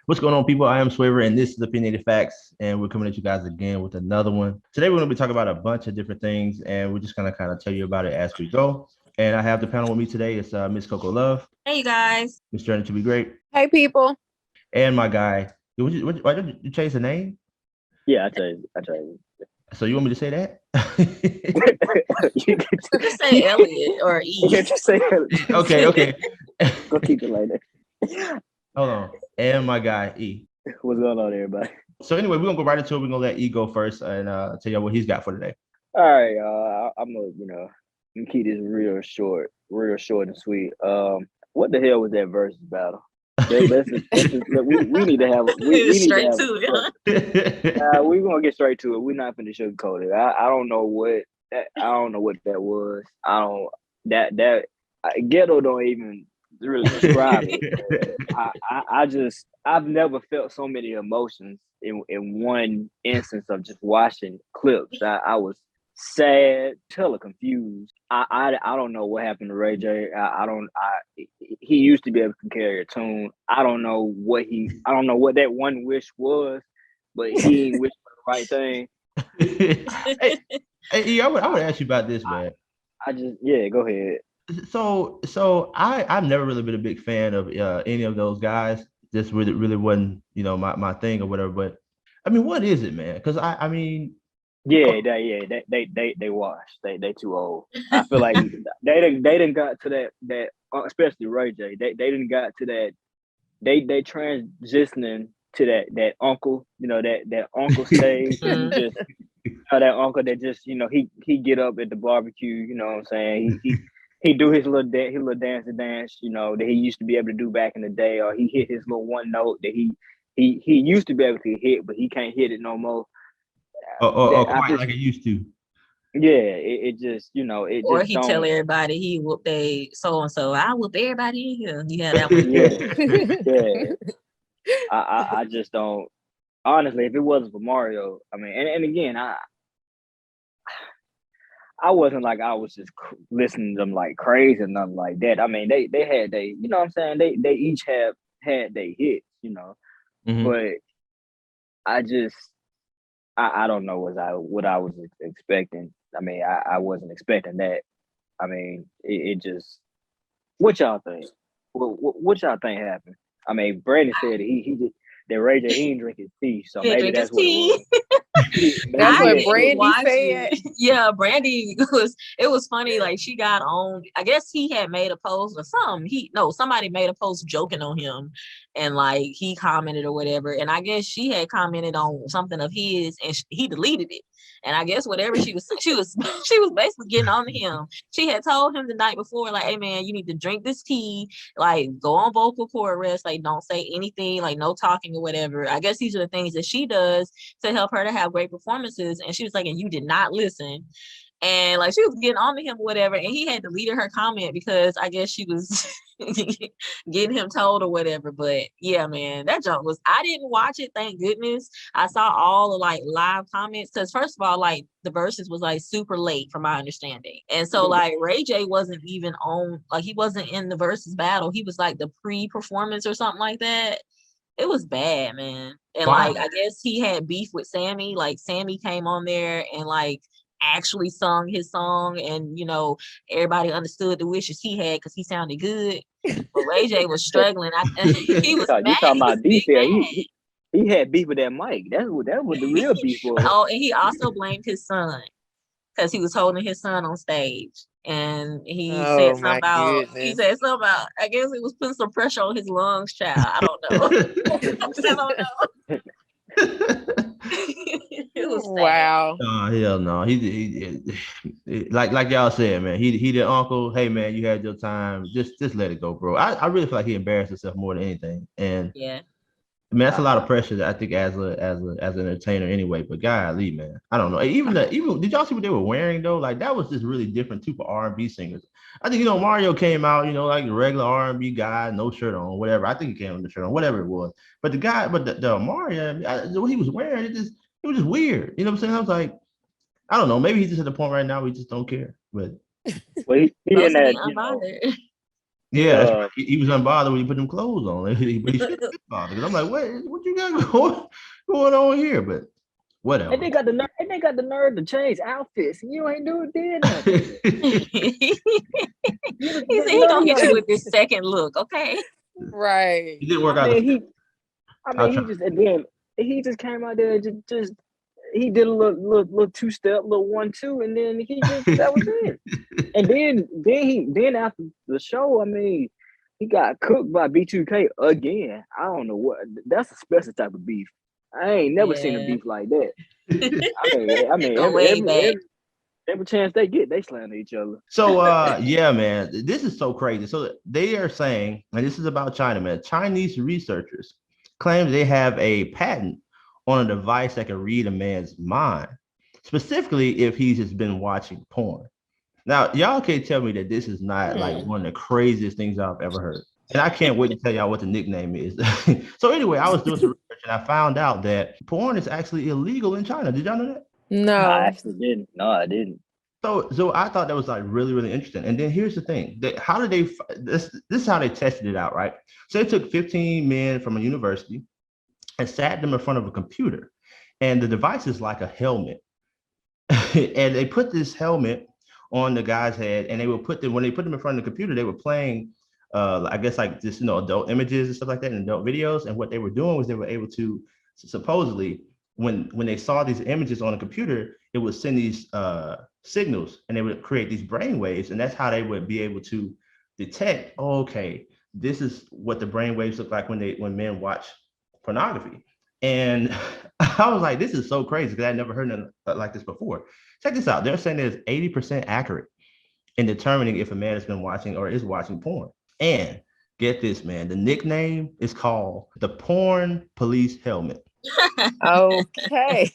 What's going on, people? I am Swavor, and this is Opinionated Facts, and we're coming at you guys again with another one. Today, we're going to be talking about a bunch of different things, and we're just going to kind of tell you about it as we go. And I have the panel with me today. It's Miss Coco Love. Hey, you guys. Miss Journey to be great. Hey, people. And my guy. Why did you change the name? Yeah, I changed. So you want me to say that? You can just say Elliot or E. You can just say Elliot. Okay. Go keep it like that. Hold on. And my guy, E. What's going on, everybody? So anyway, we're going to go right into it. We're going to let E go first and tell you what he's got for today. All right, I'm gonna keep this real short and sweet. What the hell was that versus battle? We need to have we straight need to to it. We're gonna get straight to it. We're not finna sugarcoat it. I don't know what that was. Ghetto don't even really describe it. I've never felt so many emotions in one instance of just watching clips. I was sad, hella confused. I don't know what happened to Ray J. He used to be able to carry a tune. I don't know what that one wish was, but he ain't wished for the right thing. Hey, I would ask you about this, man. Go ahead. So I've never really been a big fan of any of those guys. This really wasn't my thing or whatever. But I mean, what is it, man? Because I mean. Yeah, they washed. They too old. I feel like they didn't got to that especially Ray J. They didn't got to that. They transitioning to that uncle, that uncle stage. Just that uncle that just he get up at the barbecue. You know what I'm saying? He do his little dance, that he used to be able to do back in the day, or he hit his little one note that he used to be able to hit, but he can't hit it no more. Quite like it used to. Yeah, it just it or just he don't. tell everybody he whooped a so and so. I whoop everybody in here. You had that one. Yeah. I just don't. Honestly, if it wasn't for Mario, I mean, and again, I wasn't like I was just listening to them like crazy and nothing like that. I mean, they had you know what I'm saying? They each have had their hits, Mm-hmm. But I don't know what I was expecting. I mean, I wasn't expecting that. I mean, it just. What y'all think? What y'all think happened? I mean, Brandon said that Ray J ain't drinking tea, so maybe that's what it was. That's what Brandy said. Yeah, Brandy it was funny. Like she got on. I guess he had made a post or something. Somebody made a post joking on him, and like he commented or whatever. And I guess she had commented on something of his, and he deleted it. And I guess whatever she was basically getting on him. She had told him the night before, like, "Hey man, you need to drink this tea. Like, go on vocal cord rest. Like, don't say anything. Like, no talking or whatever." I guess these are the things that she does to help her to have great performances. And she was like, "And you did not listen." And like she was getting on to him or whatever, and he had deleted her comment because I guess she was getting him told or whatever. But yeah, man, that junk was. I didn't watch it, thank goodness. I saw all the like live comments because first of all, like the verses was like super late from my understanding, and so like Ray J wasn't even on. Like he wasn't in the versus battle. He was like the pre-performance or something like that. It was bad, man. And Wow. like I guess he had beef with Sammy. Like Sammy came on there and like actually sung his song, and everybody understood the wishes he had because he sounded good. But Ray J was struggling. He was mad. You talking about beef here? He He had beef with that mic. That was the real beef was. Oh, and he also blamed his son because he was holding his son on stage, and he said something about. He said something about. I guess it was putting some pressure on his lungs, child. I don't know. I don't know. It was sad. Wow. Oh hell no. He like y'all said, man. He the uncle. Hey man, you had your time. Just let it go, bro. I really feel like he embarrassed himself more than anything. And yeah. I mean, that's a lot of pressure, I think, as an entertainer anyway. But golly, man, I don't know. Even did y'all see what they were wearing though? Like that was just really different too for R&B singers. I think Mario came out, like the regular R&B guy, no shirt on, whatever. I think he came with the shirt on, whatever it was. But the Mario, what he was wearing, it was just weird. You know what I'm saying? I was like, I don't know. Maybe he's just at the point right now we just don't care. But well, he in that. Yeah, that's right. He was unbothered when he put them clothes on. But he should have been bothered. Because I'm like, what you got going on here? But whatever. And they got the nerve to change outfits. You ain't doing nothing. He said he gonna get you with this second look, okay? Right. He didn't work out. He just came out there and just he did a little 2-step, little 1-2, and then that was it. And then after the show, I mean, he got cooked by B2K again. I don't know what. That's a special type of beef. I ain't never seen a beef like that. I mean, every chance they get, they slam each other. So, yeah, man, this is so crazy. So they are saying, and this is about China, man. Chinese researchers claim they have a patent on a device that can read a man's mind, specifically if he's just been watching porn. Now, y'all can't tell me that this is not like one of the craziest things I've ever heard. And I can't wait to tell y'all what the nickname is. So anyway, I was doing some research and I found out that porn is actually illegal in China. Did y'all know that? No, I actually didn't. No, I didn't. So I thought that was like really, really interesting. And then here's the thing: how did they? This is how they tested it out, right? So they took 15 men from a university and sat them in front of a computer, and the device is like a helmet. And they put this helmet on the guy's head, and they would put them when they put them in front of the computer, they were playing, I guess like this, adult images and stuff like that, and adult videos. And what they were doing was they were able to supposedly, when they saw these images on a computer, it would send these signals, and they would create these brain waves, and that's how they would be able to detect, okay, this is what the brain waves look like when men watch pornography. And I was like, this is so crazy because I never heard nothing like this before. Check this out. They're saying it's 80% accurate in determining if a man has been watching or is watching porn. And get this, man, the nickname is called the Porn Police Helmet. Okay.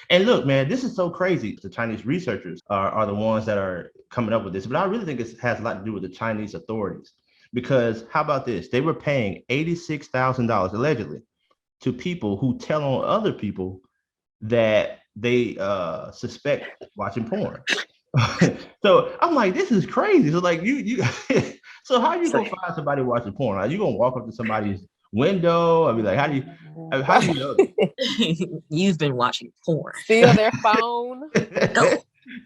And look, man, this is so crazy. The Chinese researchers are the ones that are coming up with this, but I really think it has a lot to do with the Chinese authorities. Because how about this? They were paying $86,000 allegedly to people who tell on other people that they suspect watching porn. So I'm like, this is crazy. So like you so how you gonna find somebody watching porn? Are you gonna walk up to somebody's window? I mean, like, how do you know? You've been watching porn. Steal their phone. Go.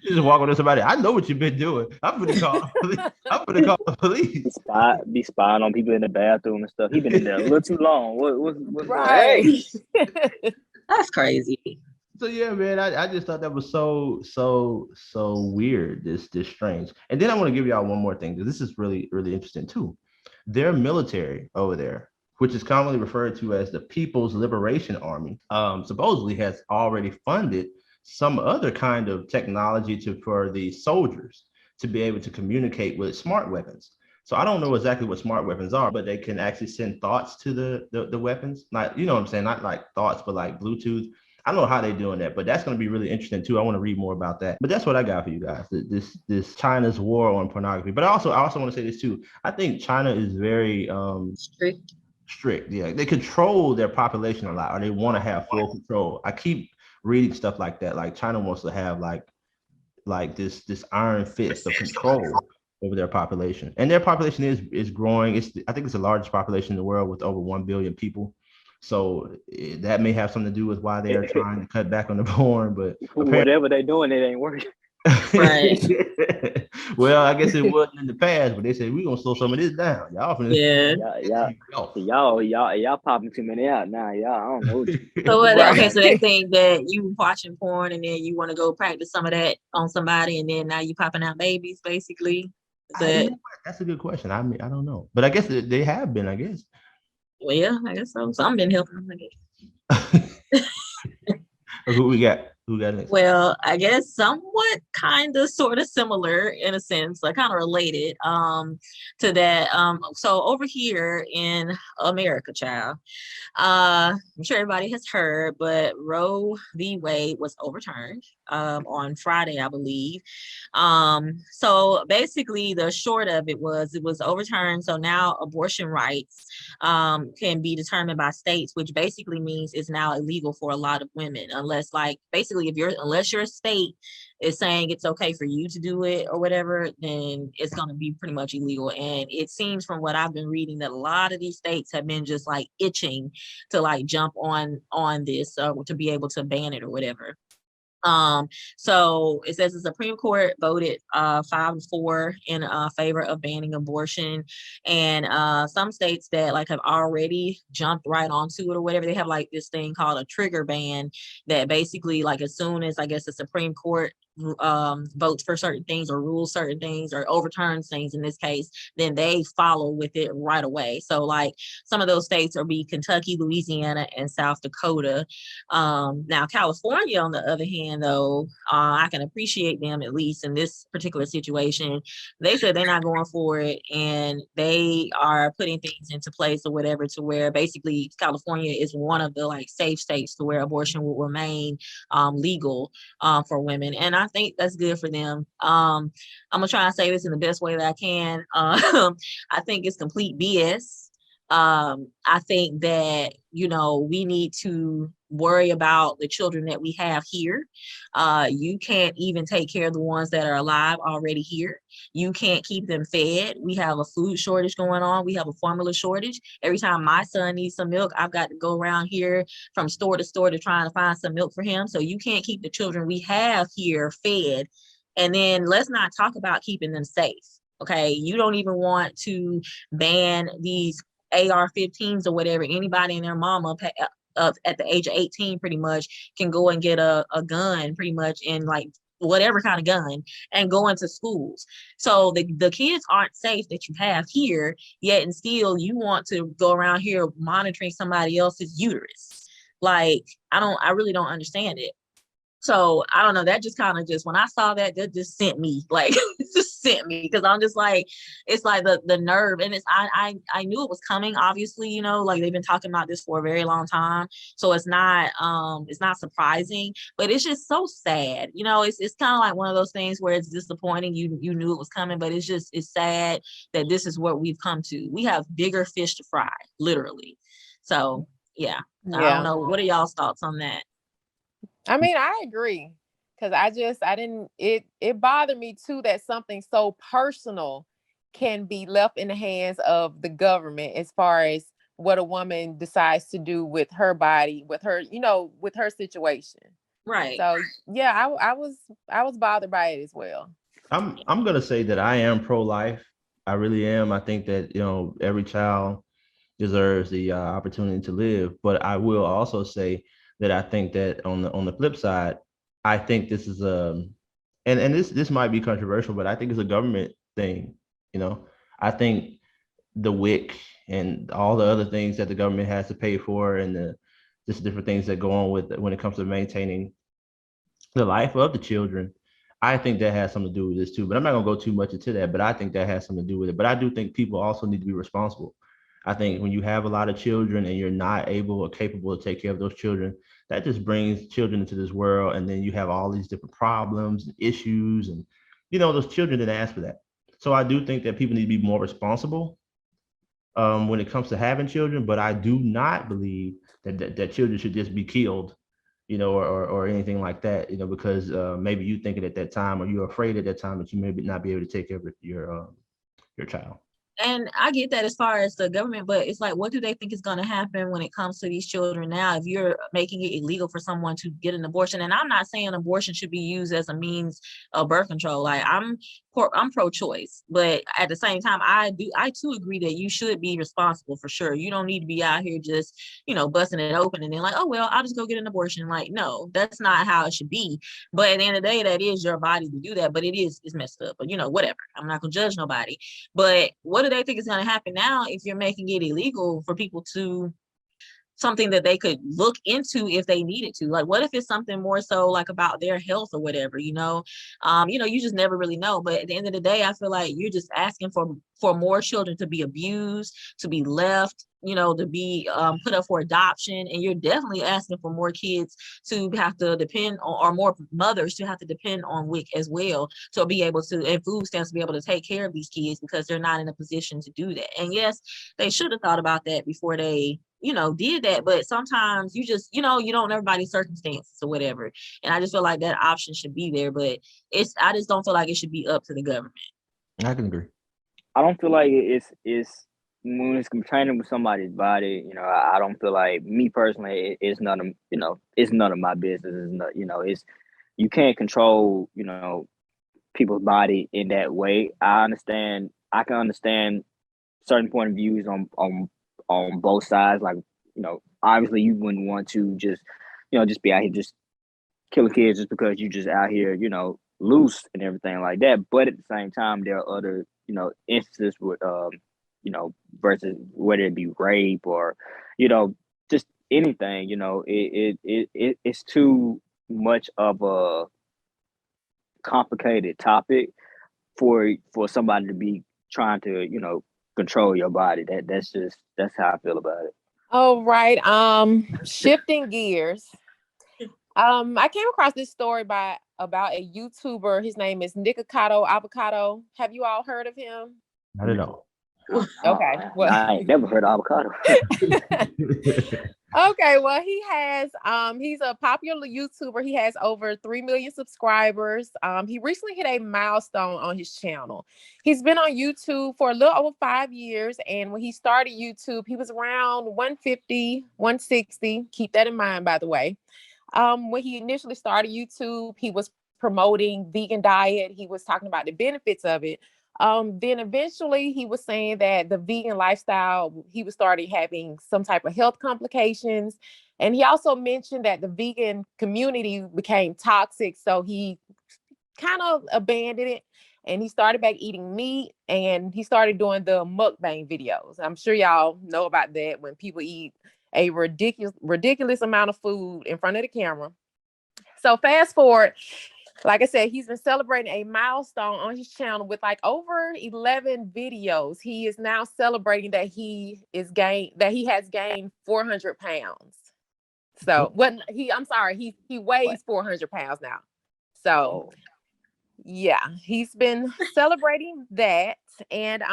You just walk up to somebody. I know what you've been doing. I'm gonna call the police. Be spying on people in the bathroom and stuff. He been in there a little too long. What's Right. That's crazy. So yeah, man, I just thought that was so weird. This strange. And then I want to give y'all one more thing, because this is really, really interesting too. Their military over there, which is commonly referred to as the People's Liberation Army, supposedly has already funded some other kind of technology for the soldiers to be able to communicate with smart weapons. So I don't know exactly what smart weapons are, but they can actually send thoughts to the weapons. Not, you know what I'm saying? Not like thoughts, but like Bluetooth. I don't know how they're doing that, but that's going to be really interesting too. I want to read more about that. But that's what I got for you guys. This China's war on pornography. But I also want to say this too. I think China is very strict. Yeah, they control their population a lot, or they want to have full control. I keep reading stuff like that. Like China wants to have like this iron fist of control over their population, and their population is growing. I think it's the largest population in the world with over 1 billion people. So that may have something to do with why they are trying to cut back on the porn, but whatever they're doing, it ain't working. Right. Well, I guess it wasn't in the past, but they said we're gonna slow some of this down. Y'all popping too many out now. Y'all, I don't know. So so they think that you watching porn and then you want to go practice some of that on somebody, and then now you popping out babies, basically. That's a good question. I mean, I don't know, but I guess they have been. I guess. Well, yeah, I guess so. Some been helping them, I guess. Who we got? Who got next? Well, I guess somewhat kind of sort of similar in a sense, like kind of related to that. So over here in America, child, I'm sure everybody has heard, but Roe v. Wade was overturned on Friday, I believe. So basically the short of it was overturned. So now abortion rights can be determined by states, which basically means it's now illegal for a lot of women, unless you're a state is saying it's okay for you to do it or whatever, then it's going to be pretty much illegal. And it seems from what I've been reading that a lot of these states have been just like itching to like jump on this to be able to ban it or whatever. So it says the Supreme Court voted 5-4 in favor of banning abortion, and some states that like have already jumped right onto it or whatever, they have like this thing called a trigger ban that basically like as soon as I guess the Supreme Court votes for certain things or rules certain things or overturns things in this case, then they follow with it right away. So like some of those states are be Kentucky, Louisiana, and South Dakota. Now California, on the other hand, though, I can appreciate them at least in this particular situation. They said they're not going for it, and they are putting things into place or whatever to where basically California is one of the like safe states to where abortion will remain legal for women. And I think that's good for them. I'm gonna try and say this in the best way that I can. I think it's complete BS. I think that, you know, we need to worry about the children that we have here. You can't even take care of the ones that are alive already here. You can't keep them fed. We have a food shortage going on. We have a formula shortage. Every time my son needs some milk, I've got to go around here from store to store to try and find some milk for him. So you can't keep the children we have here fed. And then let's not talk about keeping them safe. Okay, you don't even want to ban these AR-15s or whatever. Anybody and their mama at the age of 18 pretty much can go and get a gun pretty much in like whatever kind of gun and go into schools. So the kids aren't safe that you have here, yet and still you want to go around here monitoring somebody else's uterus. Like, I really don't understand it. So I don't know, that just kind of just, when I saw that just sent me, like, it just sent me, because I'm just like, it's like the nerve. And it's, I knew it was coming, obviously, you know, like they've been talking about this for a very long time. So it's not surprising, but it's just so sad. You know, it's kind of like one of those things where it's disappointing. You knew it was coming, but it's sad that this is what we've come to. We have bigger fish to fry, literally. So yeah. I don't know. What are y'all's thoughts on that? I mean, I agree, because it bothered me too that something so personal can be left in the hands of the government as far as what a woman decides to do with her body, with her, you know, with her situation. Right. So yeah, I was bothered by it as well. I'm gonna say that I am pro-life. I really am. I think that, you know, every child deserves the opportunity to live. But I will also say that I think that on the flip side, I think this is and this might be controversial, but I think it's a government thing. You know, I think the WIC and all the other things that the government has to pay for, and the just different things that go on with when it comes to maintaining the life of the children, I think that has something to do with this too. But I'm not gonna go too much into that. But I think that has something to do with it. But I do think people also need to be responsible. I think when you have a lot of children and you're not able or capable to take care of those children, that just brings children into this world. And then you have all these different problems and issues. And, you know, those children didn't ask for that. So I do think that people need to be more responsible when it comes to having children. But I do not believe that children should just be killed, you know, or anything like that, you know, because maybe you thinking at that time, or you're afraid at that time that you may not be able to take care of your child. And I get that as far as the government, but it's like, what do they think is going to happen when it comes to these children now? If you're making it illegal for someone to get an abortion, and I'm not saying abortion should be used as a means of birth control. Like I'm pro-choice, but at the same time, I too agree that you should be responsible for sure. You don't need to be out here just, you know, busting it open and then like, oh, well, I'll just go get an abortion. Like, no, that's not how it should be. But at the end of the day, that is your body to do that, but it's messed up, but you know, whatever. I'm not gonna judge nobody. But what do they think is going to happen now if you're making it illegal for people to something that they could look into if they needed to? Like, what if it's something more so like about their health or whatever, you know? You just never really know. But at the end of the day, I feel like you're just asking for more children to be abused, to be left, you know, to be put up for adoption. And you're definitely asking for more kids to have to depend on, or more mothers to have to depend on WIC as well, to be able to, and food stamps to be able to take care of these kids, because they're not in a position to do that. And yes, they should have thought about that before they, did that, but sometimes you just, you don't know everybody's circumstances or whatever. And I just feel like that option should be there, but I just don't feel like it should be up to the government. I can agree. I don't feel like it's when it's complaining with somebody's body. I don't feel like, me personally, it's none of it's none of my business. It's not, it's you can't control people's body in that way. I can understand certain point of views on both sides. Like, obviously you wouldn't want to just be out here just killing kids just because you just out here loose and everything like that. But at the same time, there are other instances with versus whether it be rape or just anything. It's too much of a complicated topic for somebody to be trying to control your body. That's how I feel about it. All right. Shifting gears. I came across this story about a YouTuber. His name is Nikocado Avocado. Have you all heard of him? I don't know. Okay. Well, I ain't never heard of avocado. Okay, well, he's a popular YouTuber. He has over 3 million subscribers. He recently hit a milestone on his channel. He's been on YouTube for a little over 5 years, and when he started YouTube, he was around 150, 160. Keep that in mind, by the way. When he initially started YouTube, he was promoting vegan diet. He was talking about the benefits of it. Then eventually he was saying that the vegan lifestyle, he was starting having some type of health complications. And he also mentioned that the vegan community became toxic. So he kind of abandoned it and he started back eating meat, and he started doing the mukbang videos. I'm sure y'all know about that, when people eat a ridiculous amount of food in front of the camera. So fast forward, like I said, he's been celebrating a milestone on his channel with like over 11 videos. He is now celebrating that he has gained 400 pounds. So he weighs 400 pounds now. So yeah, he's been celebrating that. And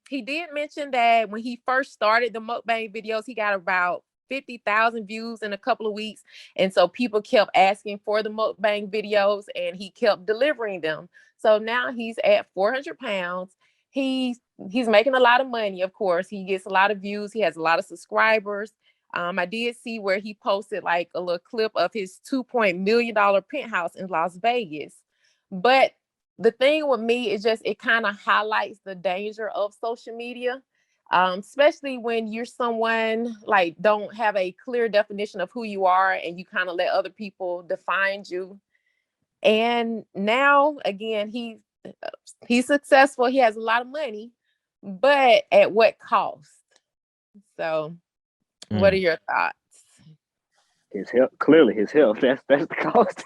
he did mention that when he first started the mukbang videos, he got about 50,000 views in a couple of weeks. And so people kept asking for the mukbang videos, and he kept delivering them. So now he's at 400 pounds. He's making a lot of money, of course. He gets a lot of views. He has a lot of subscribers. I did see where he posted like a little clip of his $2 million penthouse in Las Vegas. But the thing with me is just, it kind of highlights the danger of social media. Especially when you're someone like don't have a clear definition of who you are, and you kind of let other people define you. And now again, he's successful. He has a lot of money, but at what cost? So what are your thoughts? His health, clearly his health. That's the cost.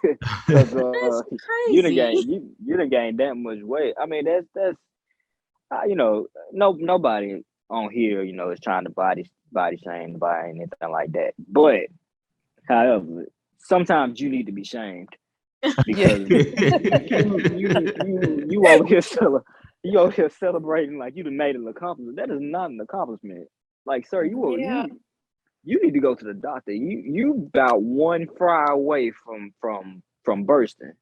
That's crazy. You done gained that much weight. I mean, that's nobody on here, is trying to body shame by anything like that. But however, sometimes you need to be shamed, because you over here celebrating like you done made an accomplishment. That is not an accomplishment. Like, sir, you need to go to the doctor. You about one fry away from bursting.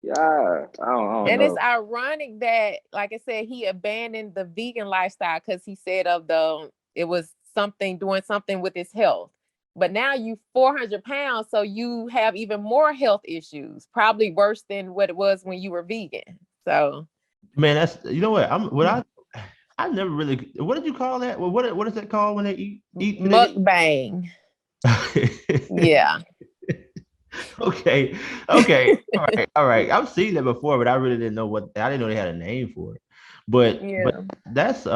Yeah, I don't and know. It's ironic that, like I said, he abandoned the vegan lifestyle because he said it was doing something with his health. But now you 400 pounds, so you have even more health issues, probably worse than what it was when you were vegan. So, man, that's I never really. What did you call that? Well, what is that called when they eat? Mukbang. Yeah. Okay. All right. I've seen that before, but I really didn't know I didn't know they had a name for it. But that's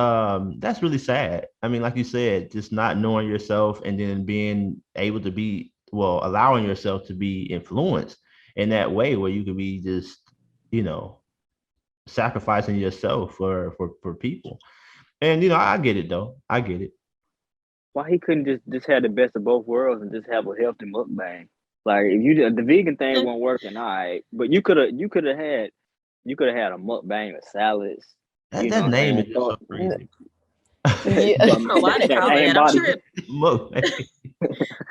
really sad. I mean, like you said, just not knowing yourself, and then being able to allowing yourself to be influenced in that way, where you could be just, sacrificing yourself for people. And I get it though. I get it. Why he couldn't just have the best of both worlds and just have a healthy mukbang? Like, if the vegan thing wasn't working, all right, but you could have had a mukbang of salads. That name is so crazy. Yeah. I don't know why they call it that. I'm sure Mukbang.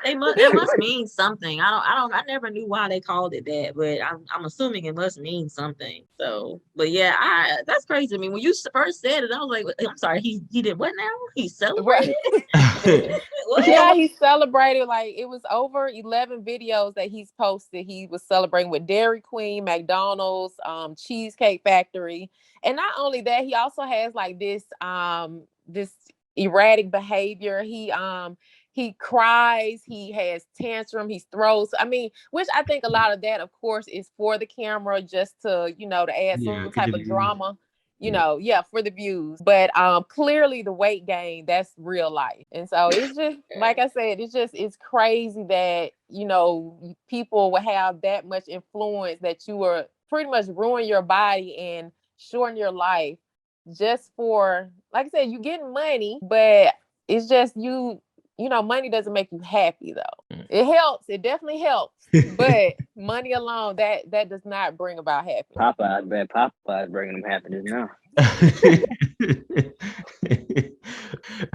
it must mean something. I never knew why they called it that, but I'm assuming it must mean something. So, but yeah, that's crazy. I mean, when you first said it, I was like, I'm sorry, he did what now? He celebrated? What? Yeah, he celebrated, like it was over 11 videos that he's posted. He was celebrating with Dairy Queen, McDonald's, Cheesecake Factory. And not only that, he also has like this erratic behavior. He cries, he has tantrum, he throws. I mean, which I think a lot of that, of course, is for the camera, just to, to add some type of drama, for the views. But clearly the weight gain, that's real life. And so it's just, like I said, it's crazy that, people will have that much influence that you are pretty much ruin your body and shorten your life just for, like I said, you getting money, but it's just money doesn't make you happy though. It helps. It definitely helps. But money alone, that does not bring about happiness. Popeye's bringing them happiness now.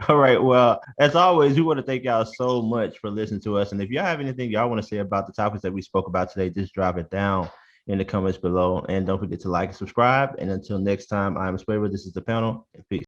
All right. Well, as always, we want to thank y'all so much for listening to us. And if y'all have anything y'all want to say about the topics that we spoke about today, just drop it down in the comments below. And don't forget to like and subscribe. And until next time, I'm Swavor. This is the panel. And peace.